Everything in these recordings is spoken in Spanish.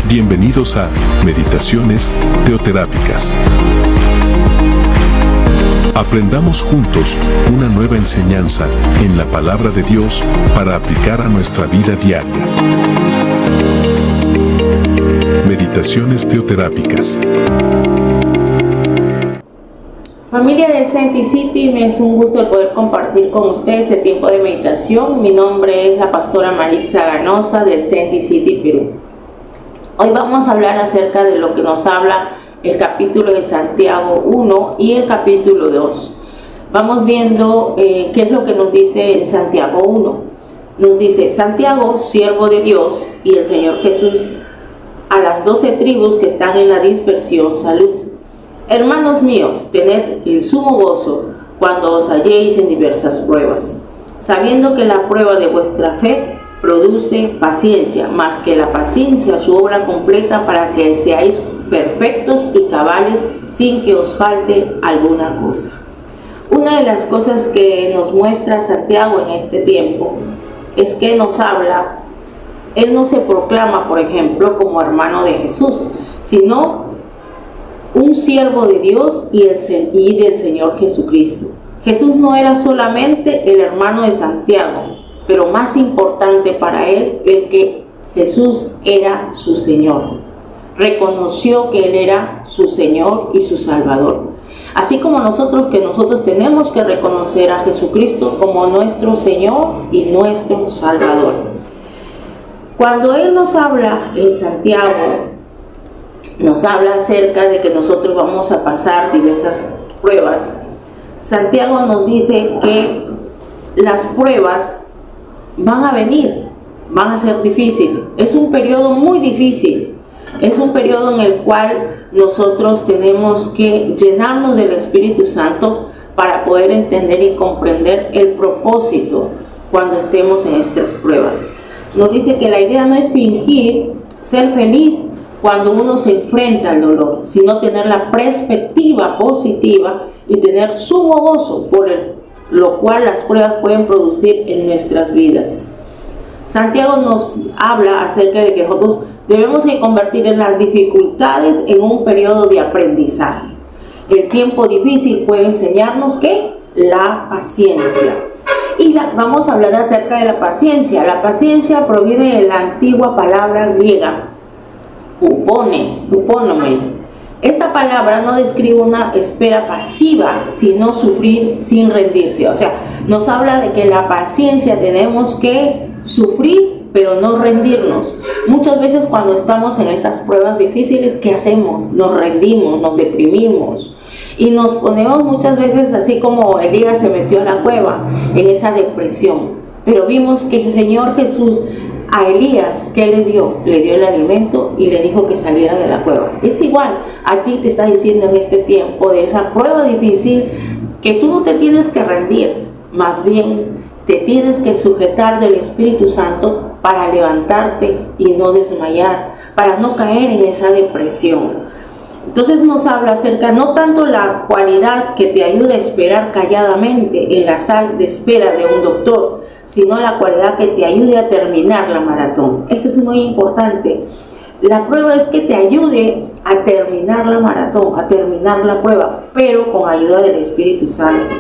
Bienvenidos a Meditaciones Teoterápicas. Aprendamos juntos una nueva enseñanza en la palabra de Dios para aplicar a nuestra vida diaria. Meditaciones Teoterápicas. Familia del Senti City, me es un gusto el poder compartir con ustedes este tiempo de meditación. Mi nombre es la pastora Maritza Ganosa del Senti City, Perú. Hoy vamos a hablar acerca de lo que nos habla el capítulo de Santiago 1 y el capítulo 2. Vamos viendo qué es lo que nos dice en Santiago 1. Nos dice: Santiago, siervo de Dios y el Señor Jesús, a las 12 tribus que están en la dispersión, salud. Hermanos míos, tened el sumo gozo cuando os halléis en diversas pruebas, sabiendo que la prueba de vuestra fe produce paciencia, más que la paciencia su obra completa, para que seáis perfectos y cabales sin que os falte alguna cosa. Una de las cosas que nos muestra Santiago en este tiempo es que nos habla, él no se proclama, por ejemplo, como hermano de Jesús, sino un siervo de Dios y del Señor Jesucristo. Jesús no era solamente el hermano de Santiago, pero más importante para él, el que Jesús era su Señor. Reconoció que él era su Señor y su Salvador. Así como nosotros tenemos que reconocer a Jesucristo como nuestro Señor y nuestro Salvador. Cuando él nos habla en Santiago, nos habla acerca de que nosotros vamos a pasar diversas pruebas. Santiago nos dice que las pruebas van a venir, van a ser difíciles. Es un periodo muy difícil. Es un periodo en el cual nosotros tenemos que llenarnos del Espíritu Santo para poder entender y comprender el propósito cuando estemos en estas pruebas. Nos dice que la idea no es fingir ser feliz cuando uno se enfrenta al dolor, sino tener la perspectiva positiva y tener sumo gozo por lo cual las pruebas pueden producir en nuestras vidas. Santiago nos habla acerca de que nosotros debemos de convertir en las dificultades en un periodo de aprendizaje. El tiempo difícil puede enseñarnos ¿qué? La paciencia. Y vamos a hablar acerca de la paciencia. La paciencia proviene de la antigua palabra griega upónome. Esta palabra no describe una espera pasiva, sino sufrir sin rendirse. O sea, nos habla de que la paciencia tenemos que sufrir, pero no rendirnos. Muchas veces cuando estamos en esas pruebas difíciles, ¿qué hacemos? Nos rendimos, nos deprimimos y nos ponemos muchas veces así como Elías se metió a la cueva, en esa depresión. Pero vimos que el Señor Jesús a Elías, ¿qué le dio? Le dio el alimento y le dijo que saliera de la cueva. Es igual, a ti te está diciendo en este tiempo de esa prueba difícil que tú no te tienes que rendir, más bien te tienes que sujetar del Espíritu Santo para levantarte y no desmayar, para no caer en esa depresión. Entonces nos habla acerca no tanto la cualidad que te ayuda a esperar calladamente en la sala de espera de un doctor, sino la cualidad que te ayude a terminar la maratón. Eso es muy importante. La prueba es que te ayude a terminar la maratón, a terminar la prueba, pero con ayuda del Espíritu Santo.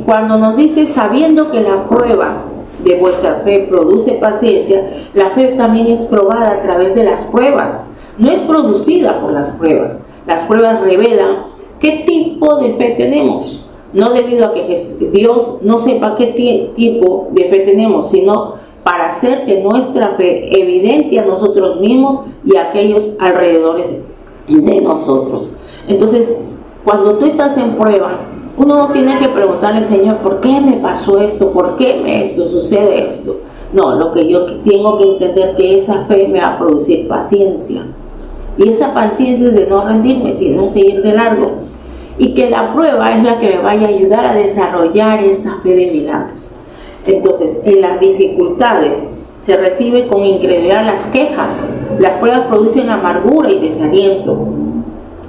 Cuando nos dice, sabiendo que la prueba de vuestra fe produce paciencia, la fe también es probada a través de las pruebas. No es producida por las pruebas. Las pruebas revelan qué tipo de fe tenemos. No debido a que Dios no sepa qué tipo de fe tenemos, sino para hacer que nuestra fe evidente a nosotros mismos y a aquellos alrededores de nosotros. Entonces, cuando tú estás en prueba, uno no tiene que preguntarle: Señor, ¿por qué me pasó esto? ¿Por qué sucede esto? No, lo que yo tengo que entender que esa fe me va a producir paciencia. Y esa paciencia es de no rendirme, sino seguir de largo. Y que la prueba es la que me vaya a ayudar a desarrollar esta fe de milagros. Entonces, en las dificultades se recibe con incredulidad las quejas. Las pruebas producen amargura y desaliento.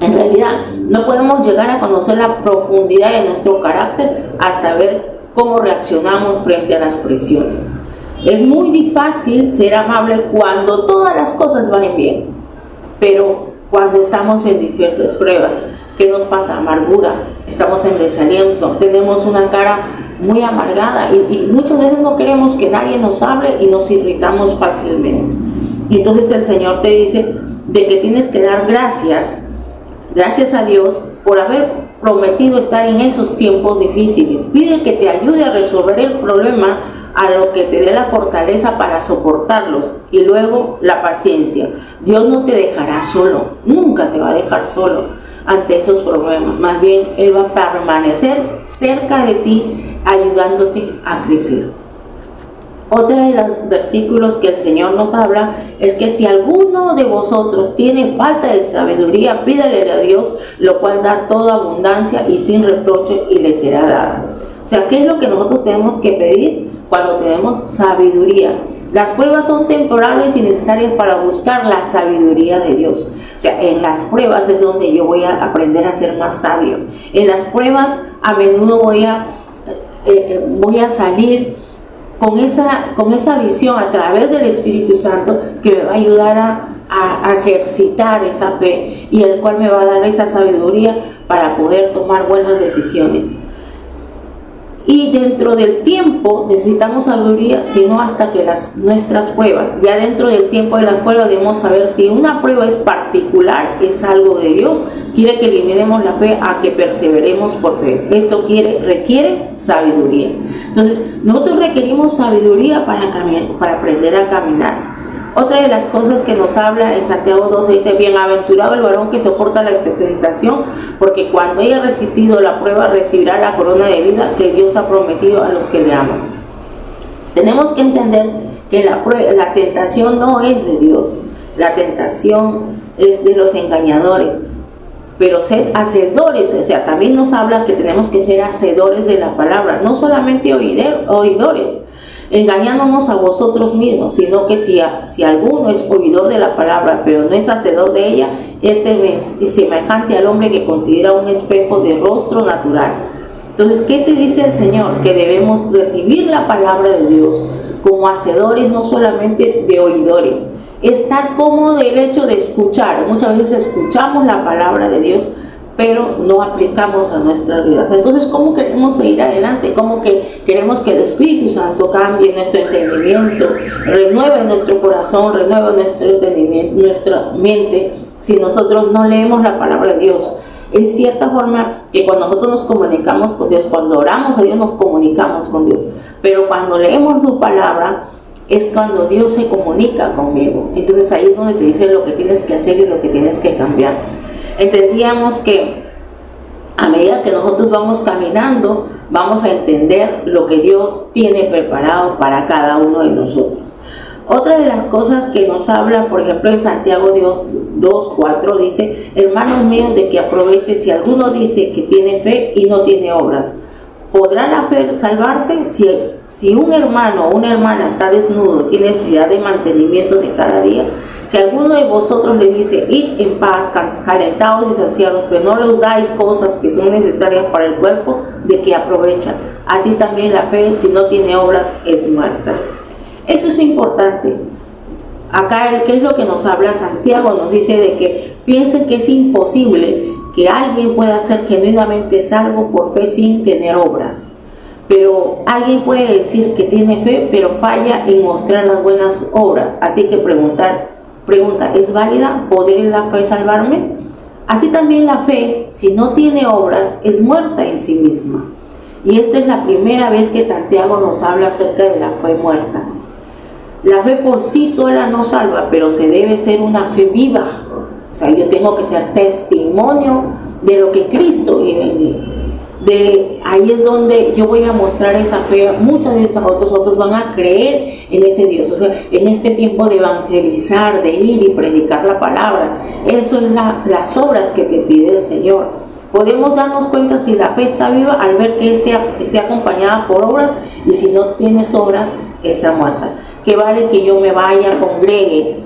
En realidad, no podemos llegar a conocer la profundidad de nuestro carácter hasta ver cómo reaccionamos frente a las presiones. Es muy fácil ser amable cuando todas las cosas van bien, pero cuando estamos en diversas pruebas, ¿qué nos pasa? Amargura, estamos en desaliento, tenemos una cara muy amargada y muchas veces no queremos que nadie nos hable y nos irritamos fácilmente. Y entonces el Señor te dice de que tienes que dar gracias a Dios por haber prometido estar en esos tiempos difíciles. Pide que te ayude a resolver el problema, a lo que te dé la fortaleza para soportarlos, y luego la paciencia. Dios no te dejará solo, nunca te va a dejar solo ante esos problemas. Más bien Él va a permanecer cerca de ti, ayudándote a crecer. Otro de los versículos que el Señor nos habla es que si alguno de vosotros tiene falta de sabiduría, pídale a Dios, lo cual da toda abundancia y sin reproche, y le será dada. O sea, ¿qué es lo que nosotros tenemos que pedir cuando tenemos sabiduría? Las pruebas son temporales y necesarias para buscar la sabiduría de Dios. O sea, en las pruebas es donde yo voy a aprender a ser más sabio. En las pruebas a menudo voy a salir con esa visión a través del Espíritu Santo, que me va a ayudar a ejercitar esa fe, y el cual me va a dar esa sabiduría para poder tomar buenas decisiones. Y dentro del tiempo necesitamos sabiduría, sino hasta que nuestras pruebas, ya dentro del tiempo de las pruebas, debemos saber si una prueba es particular, es algo de Dios, quiere que eliminemos la fe, a que perseveremos por fe. Esto requiere sabiduría. Entonces, nosotros requerimos sabiduría para aprender a caminar. Otra de las cosas que nos habla en Santiago 12 dice: bienaventurado el varón que soporta la tentación, porque cuando haya resistido la prueba recibirá la corona de vida que Dios ha prometido a los que le aman. Tenemos que entender que la tentación no es de Dios, la tentación es de los engañadores. Pero sed hacedores, o sea, también nos habla que tenemos que ser hacedores de la palabra, no solamente oidores, engañándonos a vosotros mismos, sino que si alguno es oidor de la palabra, pero no es hacedor de ella, este es semejante al hombre que considera un espejo de rostro natural. Entonces, ¿qué te dice el Señor? Que debemos recibir la palabra de Dios como hacedores, no solamente de oidores. Estar cómodo del hecho de escuchar. Muchas veces escuchamos la palabra de Dios, pero no aplicamos a nuestras vidas. Entonces, ¿cómo queremos seguir adelante? ¿Cómo que queremos que el Espíritu Santo cambie nuestro entendimiento, renueve nuestro corazón, renueve nuestro entendimiento, nuestra mente, si nosotros no leemos la palabra de Dios? Es cierta forma que cuando nosotros nos comunicamos con Dios, cuando oramos a Dios, nos comunicamos con Dios, pero cuando leemos su palabra es cuando Dios se comunica conmigo. Entonces ahí es donde te dice lo que tienes que hacer y lo que tienes que cambiar. Entendíamos que a medida que nosotros vamos caminando, vamos a entender lo que Dios tiene preparado para cada uno de nosotros. Otra de las cosas que nos habla, por ejemplo, en Santiago 2:4 dice: hermanos míos, de que aproveche si alguno dice que tiene fe y no tiene obras. ¿Podrá la fe salvarse? Si un hermano o una hermana está desnudo, tiene necesidad de mantenimiento de cada día. Si alguno de vosotros le dice: id en paz, calentados y saciados, pero no les dais cosas que son necesarias para el cuerpo, ¿de qué aprovecha? Así también la fe, si no tiene obras, es muerta. Eso es importante. Acá, ¿qué es lo que nos habla Santiago? Nos dice de que piensen que es imposible que alguien pueda ser genuinamente salvo por fe sin tener obras. Pero alguien puede decir que tiene fe, pero falla en mostrar las buenas obras. Así que pregunta, ¿es válida? ¿Podré la fe salvarme? Así también la fe, si no tiene obras, es muerta en sí misma. Y esta es la primera vez que Santiago nos habla acerca de la fe muerta. La fe por sí sola no salva, pero se debe ser una fe viva. O sea, yo tengo que ser testimonio de lo que Cristo vive en mí. Ahí es donde yo voy a mostrar esa fe. Muchas veces otros van a creer en ese Dios. O sea, en este tiempo de evangelizar, de ir y predicar la palabra, eso es las obras que te pide el Señor. Podemos darnos cuenta si la fe está viva al ver que esté acompañada por obras, y si no tienes obras, está muerta. Que vale que yo me vaya, congregue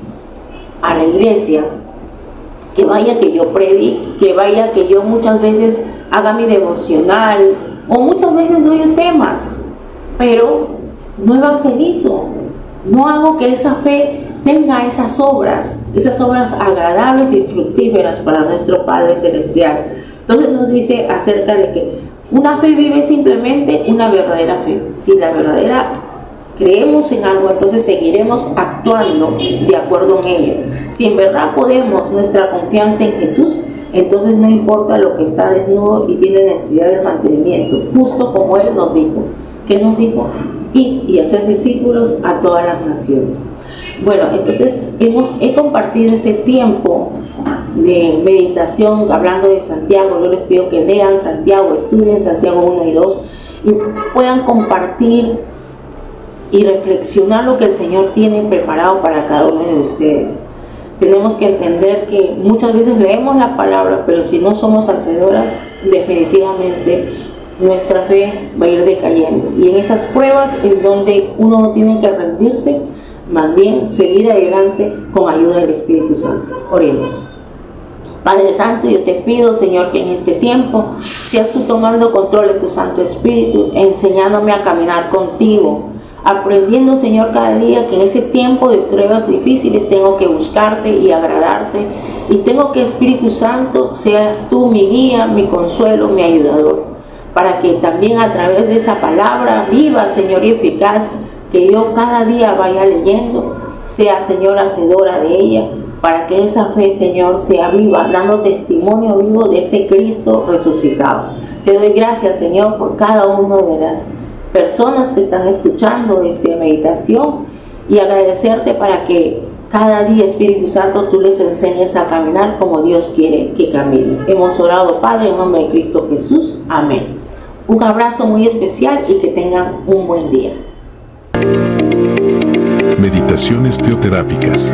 a la iglesia, que vaya que yo predique, que vaya que yo muchas veces haga mi devocional, o muchas veces doy temas, pero no evangelizo, no hago que esa fe tenga esas obras agradables y fructíferas para nuestro Padre Celestial. Entonces nos dice acerca de que una fe vive simplemente una verdadera fe. Si la verdadera creemos en algo, entonces seguiremos actuando de acuerdo en ello. Si en verdad podemos nuestra confianza en Jesús, entonces no importa lo que está desnudo y tiene necesidad de mantenimiento, justo como Él nos dijo. ¿Qué nos dijo? Id y hacer discípulos a todas las naciones. Bueno, entonces he compartido este tiempo de meditación hablando de Santiago. Yo les pido que lean Santiago, estudien Santiago 1 y 2 y puedan compartir y reflexionar lo que el Señor tiene preparado para cada uno de ustedes. Tenemos que entender que muchas veces leemos la palabra, pero si no somos hacedoras, definitivamente nuestra fe va a ir decayendo. Y en esas pruebas es donde uno no tiene que rendirse, más bien seguir adelante con ayuda del Espíritu Santo. Oremos. Padre Santo, yo te pido, Señor, que en este tiempo seas tú tomando control de tu Santo Espíritu, enseñándome a caminar contigo, aprendiendo, Señor, cada día que en ese tiempo de pruebas difíciles tengo que buscarte y agradarte, y tengo que, Espíritu Santo, seas tú mi guía, mi consuelo, mi ayudador, para que también a través de esa palabra viva, Señor, y eficaz, que yo cada día vaya leyendo, sea, Señor, hacedora de ella, para que esa fe, Señor, sea viva, dando testimonio vivo de ese Cristo resucitado. Te doy gracias, Señor, por cada una de las personas que están escuchando esta meditación, y agradecerte para que cada día, Espíritu Santo, tú les enseñes a caminar como Dios quiere que caminen. Hemos orado, Padre, en nombre de Cristo Jesús. Amén. Un abrazo muy especial y que tengan un buen día. Meditaciones teoterápicas.